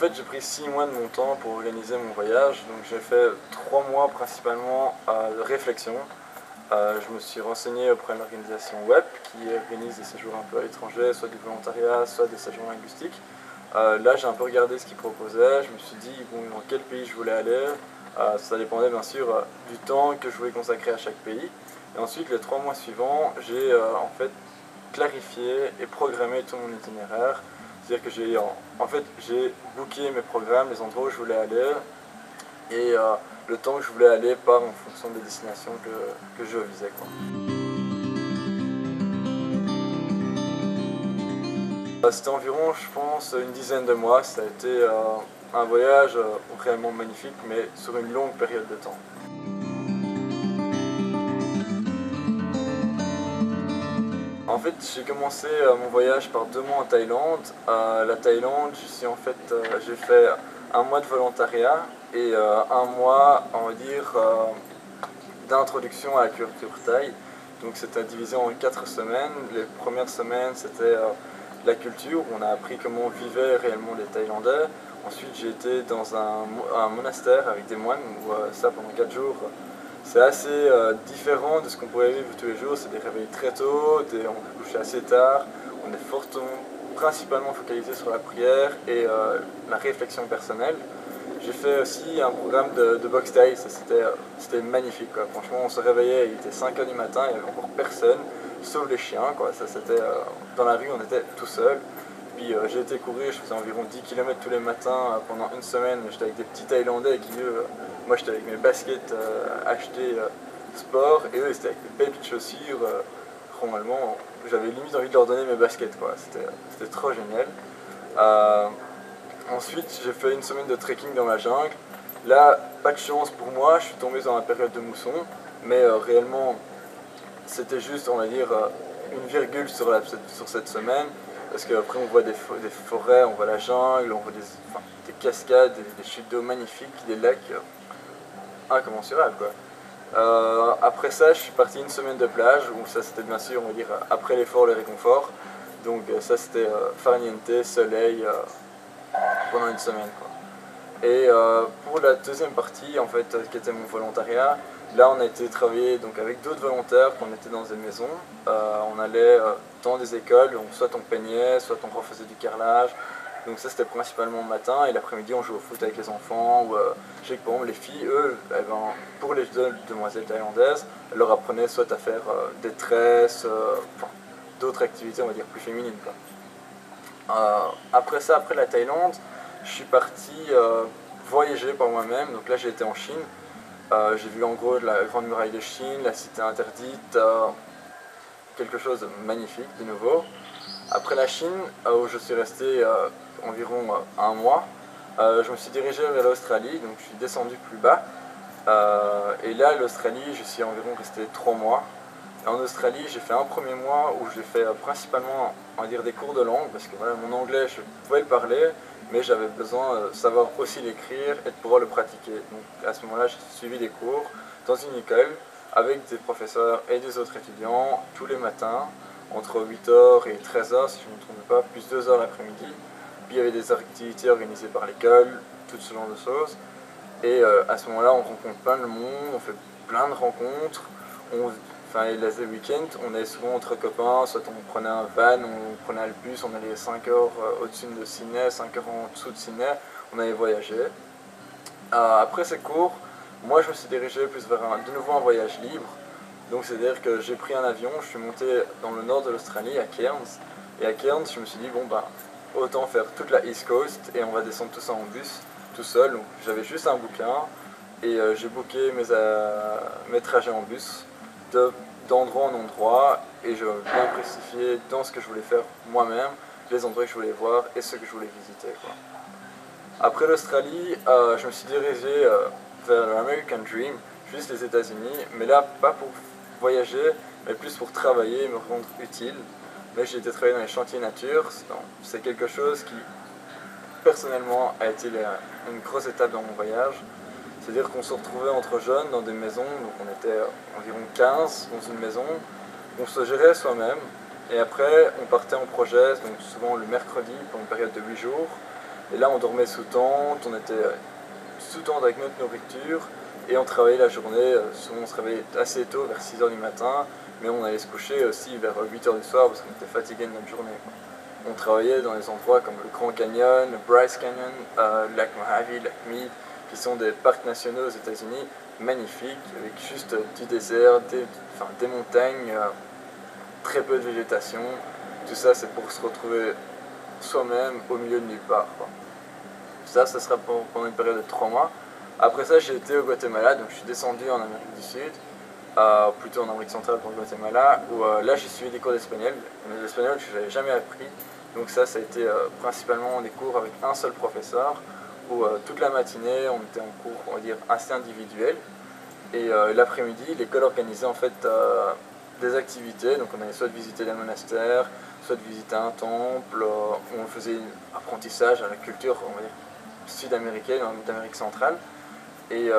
fait, j'ai pris 6 mois de mon temps pour organiser mon voyage. Donc j'ai fait 3 mois principalement de réflexion. Je me suis renseigné auprès d'une organisation web qui organise des séjours un peu à l'étranger, soit du volontariat, soit des séjours linguistiques. Là, j'ai un peu regardé ce qu'ils proposaient. Je me suis dit bon, dans quel pays je voulais aller. Ça dépendait bien sûr du temps que je voulais consacrer à chaque pays. Et ensuite, les 3 mois suivants, j'ai en fait clarifié et programmé tout mon itinéraire. C'est-à-dire que j'ai booké mes programmes, les endroits où je voulais aller et le temps que je voulais aller, pas en fonction des destinations que je visais, quoi. C'était environ, je pense, une dizaine de mois. Ça a été un voyage réellement magnifique, mais sur une longue période de temps. En fait, j'ai commencé mon voyage par 2 mois en Thaïlande. La Thaïlande, j'ai fait un mois de volontariat et un mois, on va dire, d'introduction à la culture thaï. Donc c'était divisé en 4 semaines. Les premières semaines, c'était la culture. On a appris comment vivaient réellement les Thaïlandais. Ensuite, j'ai été dans un monastère avec des moines, où ça pendant 4 jours. C'est assez différent de ce qu'on pourrait vivre tous les jours. C'est des réveils très tôt, on peut coucher assez tard. On est principalement focalisé sur la prière et la réflexion personnelle. J'ai fait aussi un programme de boxe thaï, c'était magnifique, quoi. Franchement, on se réveillait, il était 5 h du matin, il n'y avait encore personne, sauf les chiens, quoi. Dans la rue, on était tout seul. Puis j'ai été courir, je faisais environ 10 km tous les matins pendant une semaine. J'étais avec des petits Thaïlandais qui, moi j'étais avec mes baskets achetées sport, et eux ils étaient avec des belles petites chaussures. Normalement, j'avais limite envie de leur donner mes baskets, quoi. C'était trop génial. Ensuite, j'ai fait une semaine de trekking dans la jungle. Là, pas de chance pour moi, je suis tombé dans la période de mousson, mais réellement, c'était juste, on va dire, une virgule sur cette semaine, parce qu'après on voit des forêts, on voit la jungle, on voit des cascades, des chutes d'eau magnifiques, des lacs incommensurables, quoi. Après ça, je suis parti une semaine de plage, où ça c'était bien sûr, on va dire, après l'effort, le réconfort. Donc ça c'était farniente, soleil, pendant une semaine, quoi. Et pour la deuxième partie, en fait, qui était mon volontariat, là on a été travailler donc, avec d'autres volontaires, qu'on était dans des maisons. On allait dans des écoles, donc soit on peignait, soit on refaisait du carrelage. Donc ça c'était principalement le matin, et l'après-midi on jouait au foot avec les enfants. Ou je sais que par exemple les filles, eux, pour les jeunes demoiselles thaïlandaises, elles leur apprenaient soit à faire des tresses, d'autres activités on va dire plus féminines, quoi. Après ça, après la Thaïlande, je suis parti voyager par moi-même. Donc là j'ai été en Chine, j'ai vu en gros la grande muraille de Chine, la cité interdite, quelque chose de magnifique de nouveau. Après la Chine, où je suis resté environ un mois, je me suis dirigé vers l'Australie, donc je suis descendu plus bas. Et là l'Australie, je suis environ resté 3 mois. En Australie, j'ai fait un premier mois où j'ai fait principalement, on va dire, des cours de langue, parce que voilà, mon anglais, je pouvais le parler, mais j'avais besoin de savoir aussi l'écrire et de pouvoir le pratiquer. Donc à ce moment-là, j'ai suivi des cours dans une école avec des professeurs et des autres étudiants tous les matins, entre 8 h et 13 h si je ne me trompe pas, plus 2 h l'après-midi. Puis il y avait des activités organisées par l'école, tout ce genre de choses. Et à ce moment-là, on rencontre plein de monde, on fait plein de rencontres. Les week-ends, on est souvent entre copains, soit on prenait un van, on prenait le bus, on allait 5 h au-dessus de Sydney, 5 h en dessous de Sydney, on allait voyager. Après ces cours, moi je me suis dirigé plus vers de nouveau un voyage libre. Donc c'est-à-dire que j'ai pris un avion, je suis monté dans le nord de l'Australie, à Cairns. Et à Cairns, je me suis dit, bon bah, autant faire toute la East Coast et on va descendre tout ça en bus, tout seul. Donc j'avais juste un bouquin et j'ai booké mes trajets en bus d'endroit en endroit, et je bien précifié dans ce que je voulais faire moi-même, les endroits que je voulais voir et ceux que je voulais visiter, quoi. Après l'Australie, je me suis dirigé vers l'American Dream, juste les États-Unis, mais là pas pour voyager, mais plus pour travailler et me rendre utile. Mais j'ai été travailler dans les chantiers nature. C'est quelque chose qui personnellement a été une grosse étape dans mon voyage. C'est-à-dire qu'on se retrouvait entre jeunes dans des maisons, donc on était environ 15 dans une maison, on se gérait soi-même, et après on partait en projet, donc souvent le mercredi pour une période de 8 jours, Et là on dormait sous tente, on était sous tente avec notre nourriture et on travaillait la journée. Souvent on se réveillait assez tôt, vers 6 h du matin, mais on allait se coucher aussi vers 8 h du soir parce qu'on était fatigué de notre journée, quoi. On travaillait dans des endroits comme le Grand Canyon, le Bryce Canyon, le lac Mojave, le lac Mead, qui sont des parcs nationaux aux États-Unis magnifiques, avec juste du désert, des montagnes, très peu de végétation. Tout ça, c'est pour se retrouver soi-même au milieu de nulle part, quoi. Ça sera pendant une période de 3 mois. Après ça, j'ai été au Guatemala, donc je suis descendu en Amérique du Sud, plutôt en Amérique centrale pour le Guatemala, où là j'ai suivi des cours d'espagnol, mais l'espagnol que je n'avais jamais appris. Donc ça a été principalement des cours avec un seul professeur, où toute la matinée on était en cours, on va dire, assez individuel. Et l'après-midi, l'école organisait en fait des activités, donc on allait soit visiter des monastères, soit visiter un temple, où on faisait un apprentissage à la culture, on va dire, sud-américaine, d'Amérique centrale. Et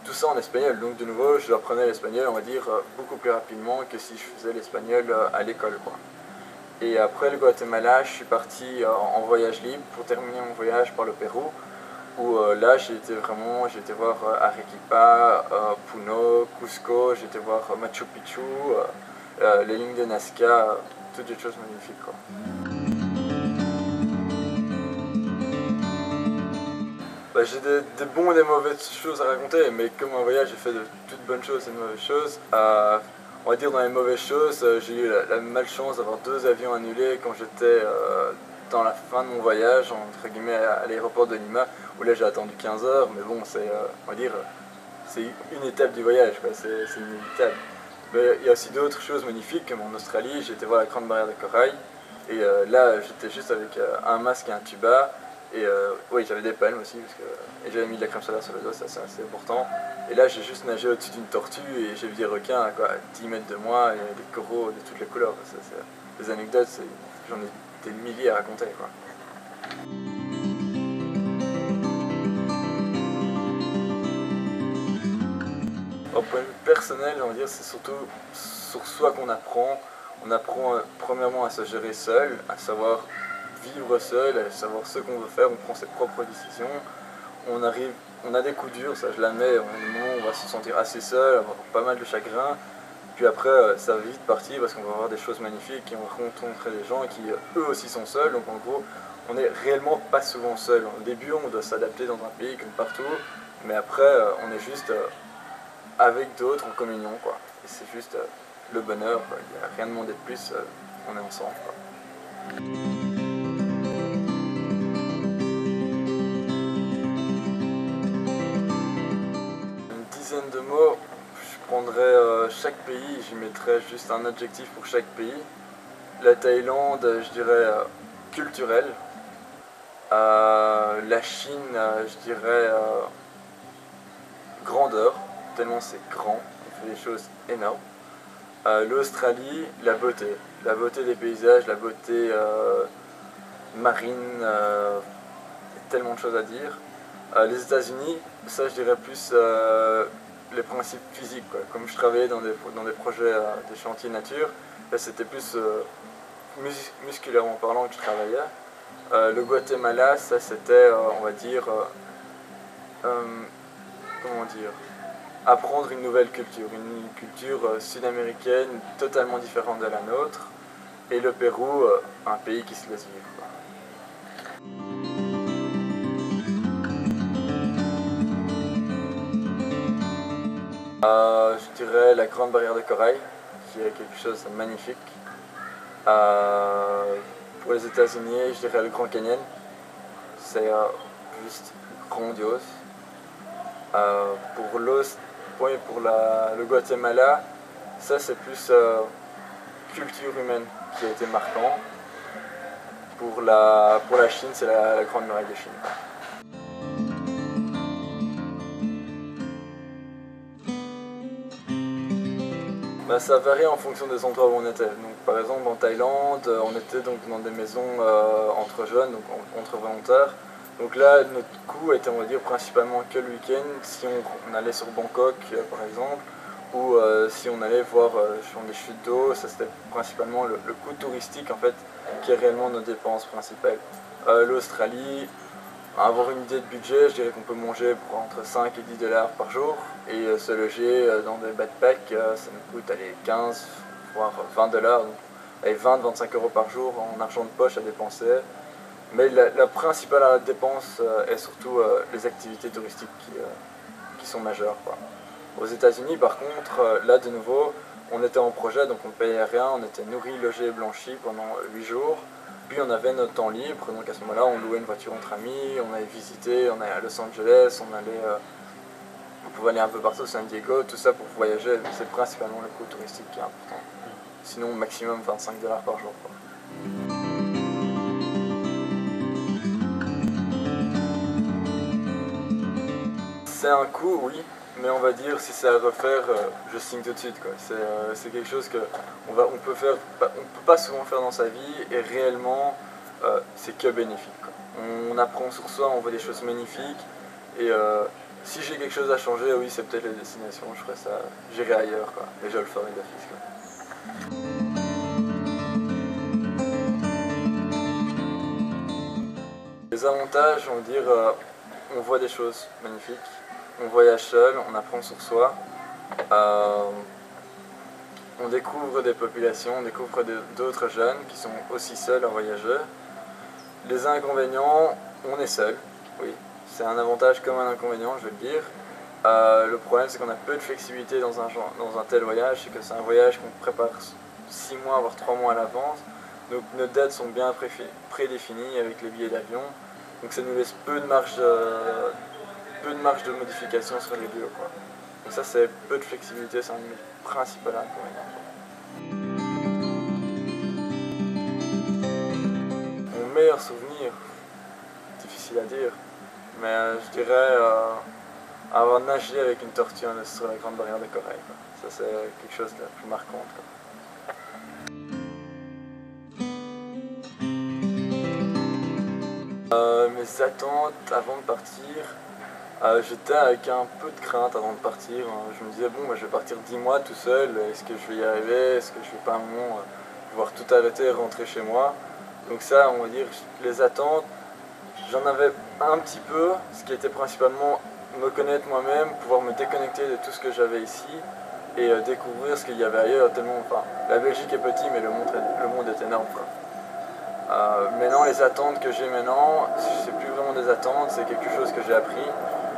tout ça en espagnol, donc de nouveau je apprenais l'espagnol, on va dire, beaucoup plus rapidement que si je faisais l'espagnol à l'école, quoi. Et après le Guatemala, je suis parti en voyage libre pour terminer mon voyage par le Pérou, où là j'ai été voir Arequipa, Puno, Cusco, j'ai été voir Machu Picchu, les lignes de Nazca, toutes des choses magnifiques, quoi. Bah, j'ai des bons et des mauvaises choses à raconter, mais comme un voyage, j'ai fait de toutes bonnes choses et de mauvaises choses. On va dire dans les mauvaises choses, j'ai eu la malchance d'avoir 2 avions annulés quand j'étais dans la fin de mon voyage, entre guillemets, à l'aéroport de Lima, où là j'ai attendu 15 heures, mais bon, on va dire, c'est une étape du voyage, quoi, c'est inévitable. Mais il y a aussi d'autres choses magnifiques, comme en Australie, j'ai été voir la Grande Barrière de Corail, et là j'étais juste avec un masque et un tuba. Et oui, j'avais des palmes aussi, et j'avais mis de la crème solaire sur le dos, ça c'est assez important. Et là j'ai juste nagé au-dessus d'une tortue et j'ai vu des requins à 10 mètres de moi, et des coraux de toutes les couleurs. Des anecdotes, j'en ai des milliers à raconter, quoi. Au point de vue personnel, on va dire, c'est surtout sur soi qu'on apprend. On apprend premièrement à se gérer seul, à savoir vivre seul, à savoir ce qu'on veut faire, on prend ses propres décisions. On a des coups durs, ça je l'admets, à un moment on va se sentir assez seul, avoir pas mal de chagrin. Puis après, ça va vite partir parce qu'on va voir des choses magnifiques et on va rencontrer des gens qui eux aussi sont seuls. Donc en gros, on n'est réellement pas souvent seul. Au début, on doit s'adapter dans un pays comme partout, mais après, on est juste avec d'autres en communion, quoi. Et c'est juste le bonheur, quoi. Il n'y a rien de demandé de plus, on est ensemble, quoi. Une dizaine de mots, je prendrais chaque pays, j'y mettrais juste un adjectif pour chaque pays. La Thaïlande, je dirais culturelle. La Chine, je dirais grandeur, tellement c'est grand, on fait des choses énormes. L'Australie, la beauté des paysages, la beauté marine, il y a tellement de choses à dire. Les États-Unis, ça je dirais plus les principes physiques, quoi. Comme je travaillais dans des projets, des chantiers nature, là c'était plus musculairement parlant que je travaillais. Le Guatemala, ça c'était, on va dire, comment dire, apprendre une nouvelle culture, une culture sud-américaine totalement différente de la nôtre. Et le Pérou, un pays qui se laisse vivre, quoi. Je dirais la Grande Barrière de Corail, qui est quelque chose de magnifique. Pour les États-Unis, je dirais le Grand Canyon. C'est juste grandiose. Pour le Guatemala, ça c'est plus culture humaine qui a été marquant. Pour la Chine, c'est la Grande Muraille de Chine. Bah, ça varie en fonction des endroits où on était. Donc, par exemple en Thaïlande, on était donc dans des maisons entre jeunes, donc entre volontaires. Donc là, notre coût était, on va dire, principalement que le week-end, si on allait sur Bangkok par exemple, ou si on allait voir sur des chutes d'eau, ça c'était principalement le coût touristique en fait, qui est réellement nos dépenses principales. L'Australie, avoir une idée de budget, je dirais qu'on peut manger pour entre 5 et 10 dollars par jour et se loger dans des backpacks, ça nous coûte allez, 15 voire 20 dollars, donc 20-25 euros par jour en argent de poche à dépenser. Mais la principale dépense est surtout les activités touristiques qui sont majeures, quoi. Aux États-Unis, par contre, là de nouveau, on était en projet, donc on ne payait rien, on était nourri, logé et blanchi pendant 8 jours. Puis on avait notre temps libre, donc à ce moment-là, on louait une voiture entre amis, on allait visiter, on allait à Los Angeles, on pouvait aller un peu partout, San Diego, tout ça pour voyager. C'est principalement le coût touristique qui est important. Sinon, maximum 25 dollars par jour, quoi. C'est un coût, oui, mais on va dire si c'est à refaire, je signe tout de suite, quoi. C'est quelque chose on peut pas souvent faire dans sa vie et réellement c'est que bénéfique, quoi. On apprend sur soi, on voit des choses magnifiques et si j'ai quelque chose à changer, oui, c'est peut-être la destination, je ferai ça, j'irai ailleurs, quoi. Et je le ferai d'office, quoi. Les avantages, on va dire, on voit des choses magnifiques. On voyage seul, on apprend sur soi, on découvre des populations, on découvre d'autres jeunes qui sont aussi seuls à voyager. Les inconvénients, on est seul, oui, c'est un avantage comme un inconvénient, je vais le dire. Le problème, c'est qu'on a peu de flexibilité dans un tel voyage, c'est que c'est un voyage qu'on prépare 6 mois, voire 3 mois à l'avance. Donc nos dates sont bien prédéfinies avec les billets d'avion, donc ça nous laisse peu de marge de modification sur les lieux, quoi. Donc ça, c'est peu de flexibilité, c'est un de mes principaux inconvénients. Mon meilleur souvenir, difficile à dire, mais je dirais avoir nagé avec une tortue sur la Grande Barrière de Corail, quoi. Ça, c'est quelque chose de plus marquant, quoi. Mes attentes avant de partir, j'étais avec un peu de crainte avant de partir. Je me disais, bon, je vais partir 10 mois tout seul, est-ce que je vais y arriver? Est-ce que je vais pas à un moment pouvoir tout arrêter et rentrer chez moi? Donc ça, on va dire, les attentes, j'en avais un petit peu, ce qui était principalement me connaître moi-même, pouvoir me déconnecter de tout ce que j'avais ici et découvrir ce qu'il y avait ailleurs, tellement, enfin, la Belgique est petite, mais le monde est énorme, quoi. Maintenant, les attentes que j'ai maintenant, c'est plus vraiment des attentes, c'est quelque chose que j'ai appris.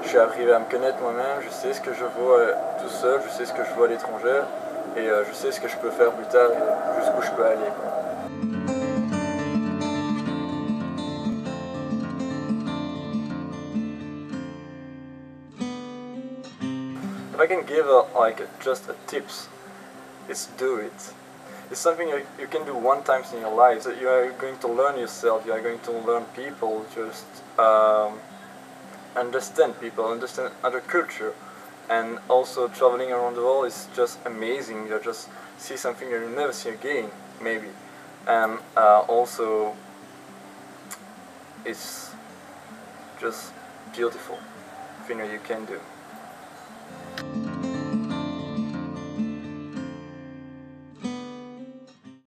Je suis arrivé à me connaître moi-même, je sais ce que je vaux tout seul, je sais ce que je vaux à l'étranger, et je sais ce que je peux faire plus tard et jusqu'où je peux aller, quoi. If I can give just a tips, it's do it. It's something you can do one time in your life. So you are going to learn yourself, you are going to learn people, just understand people, understand other culture. And also traveling around the world is just amazing. You just see something you'll never see again, maybe. And also it's just beautiful thing that you can do.